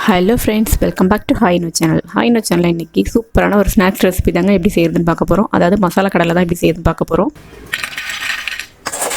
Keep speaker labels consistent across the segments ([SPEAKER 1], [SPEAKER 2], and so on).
[SPEAKER 1] Hello friends, welcome back to Hi-Inno channel. Hi-Inno channel இன்னைக்கு சூப்பரான ஒரு ஸ்நாக்ஸ் ரெசிபி தாங்க எப்படி செய்யறதுன்னு பார்க்க போறோம். அதாவது மசாலா கடலை தான் எப்படி செய்யறதுன்னு பார்க்க போறோம்.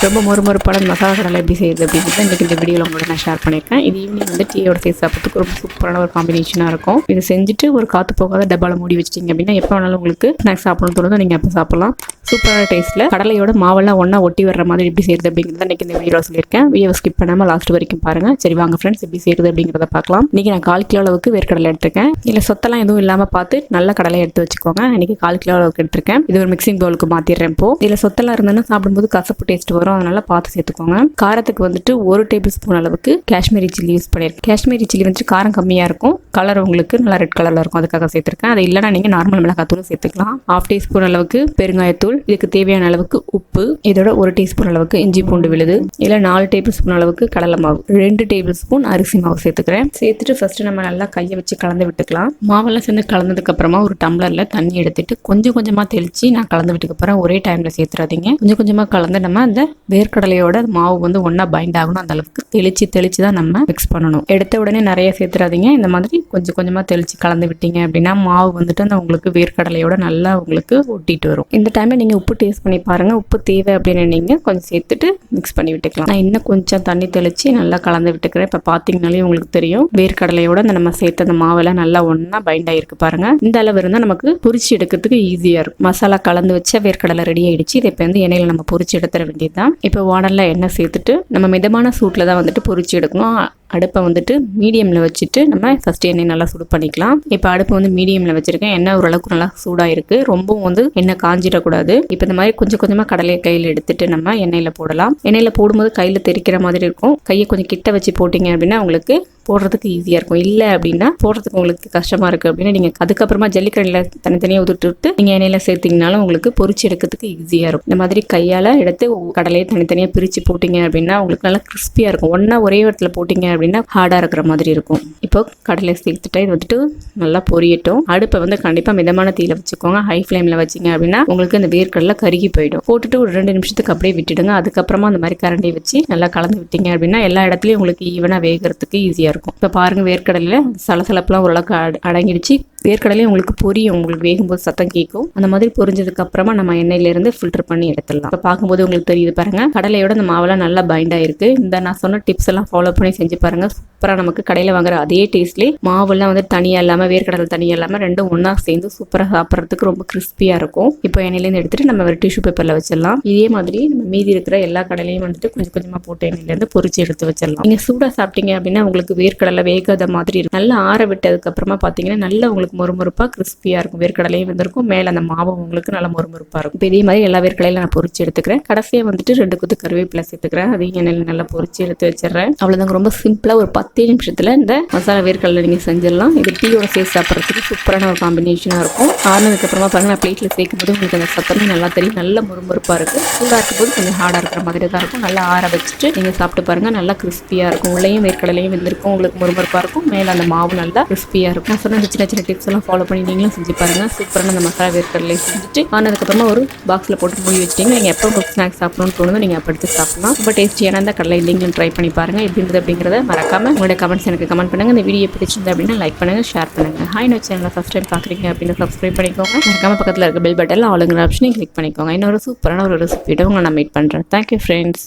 [SPEAKER 1] ரொம்ப மொறுமொறுப்பான மசாலா கடலை எப்படி செய்யுது அப்படிங்கிறத இன்றைக்கி இந்த வீடியோவில் உங்களோட நான் ஷேர் பண்ணியிருக்கேன். இது ஈவினிங் வந்து டீயோட சேர்த்து சாப்பிட்றதுக்கு ரொம்ப சூப்பரான ஒரு காம்பினேஷனாக இருக்கும். இது செஞ்சுட்டு ஒரு காற்று போகாத டப்பாவில் மூடி வச்சிட்டிங்க அப்படின்னா எப்போ வேணாலும் உங்களுக்கு ஸ்நாக்ஸ் சாப்பிடணும்னு தோணுதோ நீங்கள் அப்போ சாப்பிடலாம். சூப்பரான டேஸ்ட்டில் கடலையோட மாவெல்லாம் ஒன்றா ஒட்டி வர்ற மாதிரி எப்படி செய்யுது அப்படிங்கிறத இன்றைக்கி இந்த வீடியோவில் சொல்லியிருக்கேன். வீடியோ ஸ்கிப் பண்ணாமல் லாஸ்ட் வரைக்கும் பாருங்கள். சரி வாங்க ஃப்ரெண்ட்ஸ் எப்படி செய்யுது அப்படிங்கிறத பார்க்கலாம். இன்றைக்கி நான் 1/4 கிலோ அளவுக்கு வேர்க்கடலை எடுத்திருக்கேன். இதில் சொத்தெல்லாம் எதுவும் இல்லாமல் பார்த்து நல்ல கடலை எடுத்து வச்சுக்கோங்க. இன்றைக்கி 1/4 கிலோ அளவுக்கு எடுத்திருக்கேன். இது ஒரு மிக்சிங் பவுலுக்கு மாற்றிடுறேன். இப்போ இதில் சொத்தெல்லாம் இருந்ததுன்னா சாப்பிடும்போது கசப்பு டேஸ்ட் வரும். அதனால் பார்த்து சேர்த்துக்கோங்க. காரத்துக்கு வந்துட்டு 1 டேபிள் ஸ்பூன் அளவுக்கு காஷ்மீரி சில்லி யூஸ் பண்ணியிருக்கேன். காஷ்மீரி சில்லி வந்துட்டு காரம் கம்மியாக இருக்கும், கலர் உங்களுக்கு நல்லா ரெட் கலரில் இருக்கும், அதுக்காக சேர்த்துருக்கேன். அது இல்லைனா நீங்கள் நார்மல் மிளகாத்தூள் சேர்த்துக்கலாம். 1/2 டீஸ்பூன் அளவுக்கு பெருங்காயத்தூள், இதுக்கு தேவையான அளவுக்கு உப்பு, இதோட 1 டீஸ்பூன் அளவுக்கு இஞ்சி பூண்டு விழுது, இல்லை 4 டேபிள் ஸ்பூன் அளவுக்கு கடலை மாவு, 2 டேபிள் ஸ்பூன் அரிசி மாவு சேர்த்துக்கிறேன். சேர்த்துட்டு ஃபர்ஸ்ட் நம்ம நல்லா கையை வச்சு கலந்து விட்டுக்கலாம். மாவெல்லாம் சேர்ந்து கலந்ததுக்கு அப்புறமா ஒரு டம்ளரில் தண்ணி எடுத்துட்டு கொஞ்சம் கொஞ்சமாக தெளித்து நான் கலந்து விட்டுக்கு அப்புறம் ஒரே டைமில் சேர்த்துறாதீங்க. கொஞ்சம் கொஞ்சமாக கலந்து நம்ம அந்த வேர்க்கடலையோட மாவு வந்து ஒன்றா பைண்ட் ஆகணும். அந்த அளவுக்கு தெளிச்சு தான் நம்ம மிக்ஸ் பண்ணணும். எடுத்த உடனே நிறைய சேர்த்துறாதீங்க. இந்த மாதிரி கொஞ்சம் கொஞ்சமாக தெளித்து கலந்து விட்டீங்க அப்படின்னா மாவு வந்துட்டு அந்த உங்களுக்கு வேர்க்கடலையோட நல்லா உங்களுக்கு ஒட்டிட்டு வரும். இந்த டைமில் நீங்கள் உப்பு டேஸ்ட் பண்ணி பாருங்கள். உப்பு தேவை அப்படின்னு நீங்கள் கொஞ்சம் சேர்த்துட்டு மிக்ஸ் பண்ணி விட்டுக்கலாம். நான் இன்னும் கொஞ்சம் தண்ணி தெளித்து நல்லா கலந்து விட்டுக்கிறேன். இப்போ பார்த்தீங்கனாலே உங்களுக்கு தெரியும் வேர்க்கடலையோட அந்த நம்ம சேர்த்த அந்த மாவெல்லாம் நல்லா ஒன்றா பைண்ட் ஆகிருக்கு பாருங்கள். இந்த அளவு இருந்தால் நமக்கு பொரிச்சு எடுக்கிறதுக்கு ஈஸியாக இருக்கும். மசாலா கலந்து வச்ச வேர்க்கடலை ரெடி ஆகிடுச்சு. இதை இப்போ வந்து எண்ணெயில் நம்ம பொரிச்சு எடுத்துட வேண்டியது தான். இப்போ வானலில் எண்ணெய் சேர்த்துட்டு நம்ம மிதமான சூட்டில் தான் வந்துட்டு பொரிச்சு எடுக்கணும். அடுப்பை வந்துட்டு மீடியமில் வச்சுட்டு நம்ம ஃபஸ்ட்டு எண்ணெய் நல்லா சூடு பண்ணிக்கலாம். இப்போ அடுப்பு வந்து மீடியமில் வச்சுருக்கேன். எண்ணெய் ஓரளவுக்கு நல்லா சூடாக இருக்குது. ரொம்பவும் வந்து எண்ணெய் காஞ்சிடக்கூடாது. இப்போ இந்த மாதிரி கொஞ்சம் கொஞ்சமாக கடலையை கையில் எடுத்துட்டு நம்ம எண்ணெயில் போடலாம். எண்ணெயில் போடும்போது கையில் தெரிக்கிற மாதிரி இருக்கும். கையை கொஞ்சம் கிட்ட வச்சு போட்டிங்க அப்படின்னா உங்களுக்கு போடுறதுக்கு ஈஸியாக இருக்கும். இல்லை அப்படின்னா போடுறதுக்கு உங்களுக்கு கஷ்டமாக இருக்குது அப்படின்னா நீங்கள் அதுக்கப்புறமா ஜல்லிக்கடையில் தனித்தனியாக உதுட்டு நீங்கள் எண்ணெயில் சேர்த்திங்கனாலும் உங்களுக்கு பொரிச்சு எடுக்கிறதுக்கு ஈஸியாக இருக்கும். இந்த மாதிரி கையால் எடுத்து கடலையை தனித்தனியாக பிரித்து போட்டிங்க அப்படின்னா உங்களுக்கு நல்லா கிறிஸ்பியாக இருக்கும். ஒன்றா ஒரே இடத்துல போட்டிங்க அப்படின்னா ஹார்டாக இருக்கிற மாதிரி இருக்கும். இப்போ கடலை சேர்த்துட்டா இது வந்துட்டு நல்லா பொரியட்டும். அடுப்பை வந்து கண்டிப்பாக மிதமான தீயில வச்சுக்கோங்க. ஹை ஃப்ளேமில் வச்சிங்க அப்படின்னா உங்களுக்கு அந்த வேர்க்கடலை கருகி போயிடும். போட்டுட்டு ஒரு 2 நிமிஷத்துக்கு அப்படியே விட்டுடுங்க. அதுக்கப்புறமா அந்த மாதிரி கரண்டி வச்சு நல்லா கலந்து விட்டீங்க அப்படின்னா எல்லா இடத்துலையும் உங்களுக்கு ஈவனாக வேகிறதுக்கு ஈஸியாக இருக்கும். இப்போ பாருங்கள் வேர்க்கடலையில் சலசலப்பெல்லாம் ஓரளவுக்கு அடங்கிடுச்சு. வேர்க்கடலையும் உங்களுக்கு பொரியும். உங்களுக்கு வேகும்போது சத்தம் கேட்கும். அந்த மாதிரி பொரிஞ்சதுக்கு அப்புறமா நம்ம எண்ணெயிலேருந்து ஃபில்டர் பண்ணி எடுத்துடலாம். இப்போ பார்க்கும்போது உங்களுக்கு தெரியுது பாருங்க கடலையோட அந்த மாவெல்லாம் நல்லா பைண்ட் ஆயிருக்கு. இந்த நான் சொன்ன டிப்ஸ் எல்லாம் ஃபாலோ பண்ணி செஞ்சு பாருங்க. சூப்பராக நமக்கு கடையில் வாங்குற அதே டேஸ்ட்லேயே மாவெல்லாம் வந்து தனியாக இல்லாமல் வேர்க்கடலை தனியாக இல்லாமல் ரெண்டும் ஒன்றா சேர்ந்து சூப்பராக சாப்பிட்றதுக்கு ரொம்ப கிறிஸ்பியாக இருக்கும். இப்போ எண்ணெயிலேருந்து எடுத்துட்டு நம்ம ஒரு டிஷ்யூ பேப்பரில் வச்சிடலாம். இதே மாதிரி நம்ம மீதி இருக்கிற எல்லா கடலையும் வந்துட்டு கொஞ்சம் கொஞ்சமாக போட்டு எண்ணெயிலேருந்து பொரிச்சு எடுத்து வச்சிடலாம். நீங்கள் சூடாக சாப்பிட்டீங்க அப்படின்னா உங்களுக்கு வேர்க்கடலை வேகாத மாதிரி இருக்கும். நல்லா ஆற விட்டதுக்கு அப்புறமா பார்த்தீங்கன்னா நல்லா உங்களுக்கு மொறுமொறுப்பாக கிறிஸ்பியாக இருக்கும். வேர்க்கடலையும் வந்திருக்கும், மேலே அந்த மாவு உங்களுக்கு நல்லா மொறுமொறுப்பாக இருக்கும். இப்போ இதே மாதிரி எல்லா வேர்க்கடலையும் நான் பொரிச்சு எடுத்துக்கிறேன். கடைசியாக வந்துட்டு 2 கொத்து கருவேப்பிலை சேர்த்துக்கிறேன். அதையும் எண்ணெயில் நல்லா பொரிச்சு எடுத்து வச்சிடறேன். அவ்வளோதாங்க. ரொம்ப சிம்பிளாக ஒரு 10 நிமிஷத்தில் இந்த மசாலா வேர்க்கடலை நீங்கள் செஞ்சிடலாம். இது டீயோட சேர்த்து சாப்பிட்றதுக்கு சூப்பரான ஒரு காம்பினேஷனாக இருக்கும். ஆனதுக்கப்புறமா பாருங்கள் நான் பிளேட்டில் சேர்க்கும்போது உங்களுக்கு அந்த சத்தமே நல்லா தெரியும். நல்ல மொறுமொறுப்பாக இருக்குது. சூடாக இருக்கும்போது கொஞ்சம் ஹார்டாக இருக்கிற மாதிரி தான் இருக்கும். நல்லா ஆற வச்சுட்டு நீங்கள் சாப்பிட்டு பாருங்கள். நல்லா கிறிஸ்பியாக இருக்கும். உள்ளேயும் வேர்க்கடலையும் வெந்திருக்கும். உங்களுக்கு மொறுமொறுப்பாக இருக்கும். மேலே அந்த மாவு நல்லா கிறிஸ்பியாக இருக்கும். நான் சொன்ன சின்ன சின்ன டிப்ஸ் எல்லாம் ஃபாலோ பண்ணி நீங்களும் செஞ்சு பாருங்கள். சூப்பரான அந்த மசாலா வேர்க்கடலை செஞ்சுட்டு ஆனதுக்கப்புறமா ஒரு பாக்ஸில் போட்டு மூடி வச்சிட்டிங்க. நீங்கள் எப்போ உங்களுக்கு ஸ்நாக்ஸ் சாப்பிடணும்னு தோணுதோ நீங்கள் அப்போ எடுத்து சாப்பிடலாம். ரொம்ப டேஸ்டியான அந்த கடலை நீங்களும் ட்ரை பண்ணி பாருங்கள். எப்படின்றது அப்படிங்கிறத மறக்காமல் உங்களுடைய கமெண்ட்ஸ் எனக்கு கமெண்ட் பண்ணுங்கள். இந்த வீடியோ பிடிச்சிருந்தா அப்படின்னா லைக் பண்ணுங்கள், ஷேர் பண்ணுங்கள். Hi-Inno சேனலை ஃபஸ்ட் டைம் பார்க்குறீங்க அப்படின்னு சப்ஸ்கிரைப் பண்ணிக்கோங்க. மறக்காமல் பக்கத்தில் இருக்க பெல் பட்டனில் ஆளுங்கிற ஆப்ஷனையும் கிளிக் பண்ணிக்கோங்க. இன்னொரு சூப்பரான ஒரு ரெசிபியோட உங்களை நான் மீட் பண்ணுறேன். Thank you friends.